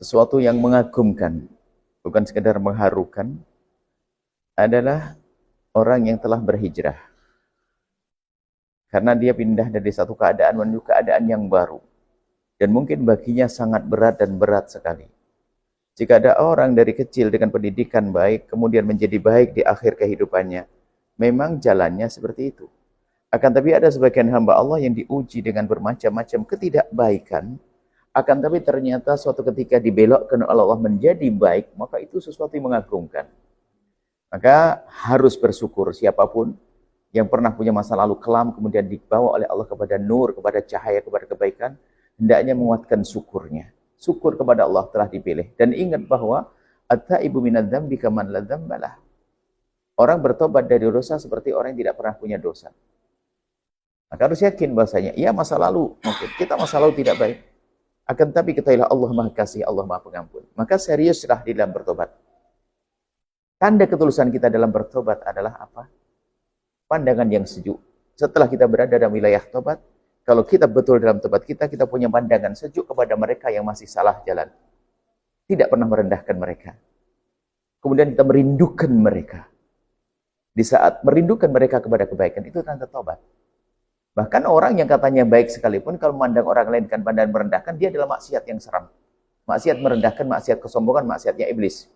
sesuatu yang mengagumkan, bukan sekedar mengharukan, adalah orang yang telah berhijrah. Karena dia pindah dari satu keadaan menuju keadaan yang baru. Dan mungkin baginya sangat berat dan berat sekali. Jika ada orang dari kecil dengan pendidikan baik, kemudian menjadi baik di akhir kehidupannya, memang jalannya seperti itu. Akan tapi ada sebagian hamba Allah yang diuji dengan bermacam-macam ketidakbaikan, akan tapi ternyata suatu ketika dibelokkan oleh Allah menjadi baik, maka itu sesuatu yang mengagumkan. Maka harus bersyukur siapapun yang pernah punya masa lalu kelam, kemudian dibawa oleh Allah kepada nur, kepada cahaya, kepada kebaikan, hendaknya menguatkan syukurnya. Syukur kepada Allah telah dipilih. Dan ingat bahwa at-taibu minadz-dzambi kaman la dzambalah. Orang bertobat dari dosa seperti orang yang tidak pernah punya dosa. Maka harus yakin bahasanya, ya masa lalu, mungkin kita masa lalu tidak baik. Akan tapi ketahuilah Allah Maha Kasih, Allah Maha Pengampun. Maka seriuslah di dalam bertobat. Tanda ketulusan kita dalam bertobat adalah apa? Pandangan yang sejuk. Setelah kita berada dalam wilayah tobat, kalau kita betul dalam tobat kita, kita punya pandangan sejuk kepada mereka yang masih salah jalan. Tidak pernah merendahkan mereka. Kemudian kita merindukan mereka. Di saat merindukan mereka kepada kebaikan, itu tanda tobat. Bahkan orang yang katanya baik sekalipun, kalau memandang orang lain dengan pandangan merendahkan, dia adalah maksiat yang seram. Maksiat merendahkan, maksiat kesombongan, maksiatnya iblis.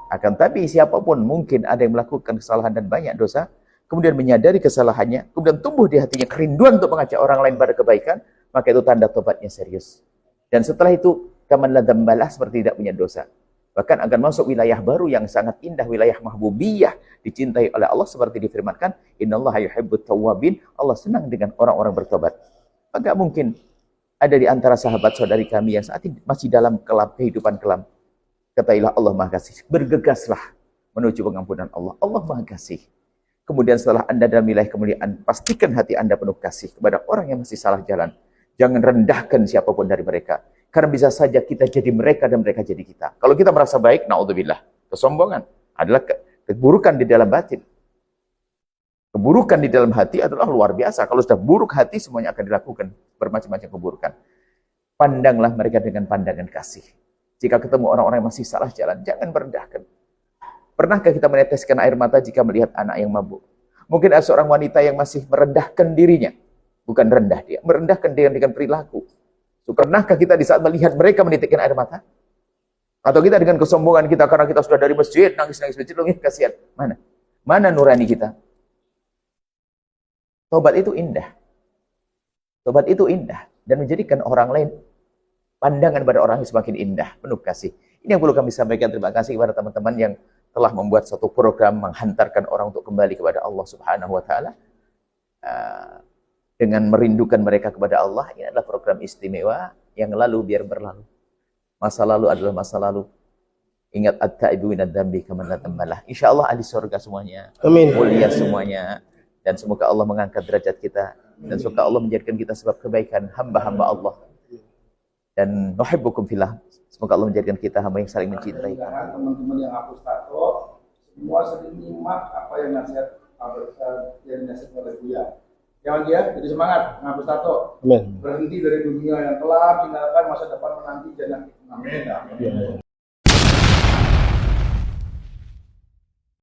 Akan tapi siapapun mungkin ada yang melakukan kesalahan dan banyak dosa, kemudian menyadari kesalahannya, kemudian tumbuh di hatinya kerinduan untuk mengajak orang lain pada kebaikan, maka itu tanda tobatnya serius. Dan setelah itu, kaman la dzambalah, seperti tidak punya dosa. Bahkan akan masuk wilayah baru yang sangat indah, wilayah mahbubiyah, dicintai oleh Allah seperti difirmankan, innallaha yuhibbut tawwabin, Allah senang dengan orang-orang bertobat. Maka mungkin ada di antara sahabat saudari kami yang saat ini masih dalam kelam, kehidupan kelam. Katakanlah Allah Maha Kasih, bergegaslah menuju pengampunan Allah. Allah Maha Kasih. Kemudian setelah Anda dalam wilayah kemuliaan, pastikan hati Anda penuh kasih kepada orang yang masih salah jalan. Jangan rendahkan siapapun dari mereka. Karena bisa saja kita jadi mereka dan mereka jadi kita. Kalau kita merasa baik, na'udzubillah. Kesombongan adalah keburukan di dalam batin. Keburukan di dalam hati adalah luar biasa. Kalau sudah buruk hati, semuanya akan dilakukan. Bermacam-macam keburukan. Pandanglah mereka dengan pandangan kasih. Jika ketemu orang-orang yang masih salah jalan, jangan merendahkan. Pernahkah kita meneteskan air mata jika melihat anak yang mabuk? Mungkin ada seorang wanita yang masih merendahkan dirinya. Bukan rendah dia, merendahkan dengan perilaku. So, pernahkah kita di saat melihat mereka menitikkan air mata? Atau kita dengan kesombongan kita karena kita sudah dari masjid, nangis-nangis masjid, kasihan. Mana? Mana nurani kita? Tobat itu indah. Tobat itu indah. Dan menjadikan orang lain, pandangan pada orang yang semakin indah, penuh kasih. Ini yang perlu kami sampaikan. Terima kasih kepada teman-teman yang telah membuat satu program menghantarkan orang untuk kembali kepada Allah Subhanahu wa Ta'ala. Dengan merindukan mereka kepada Allah, ini adalah program istimewa. Yang lalu biar berlalu. Masa lalu adalah masa lalu. Ingat at-taibu minadz-dzambi kaman la dzambalah. Insyaallah ahli surga semuanya. Amin. Mulia semuanya. Dan semoga Allah mengangkat derajat kita. Dan semoga Allah menjadikan kita sebab kebaikan hamba-hamba Allah. Dan nuhibbukum fillah. Semoga Allah menjadikan kita hamba yang saling mencintai. Teman-teman yang hapus tato, semua sering nyimak apa yang nasihat oleh Buya. Jangan dia jadi semangat menghapus tato. Amin. Berhenti dari dunia yang kelam, tinggalkan masa depan menanti jannah. Amin. Amin.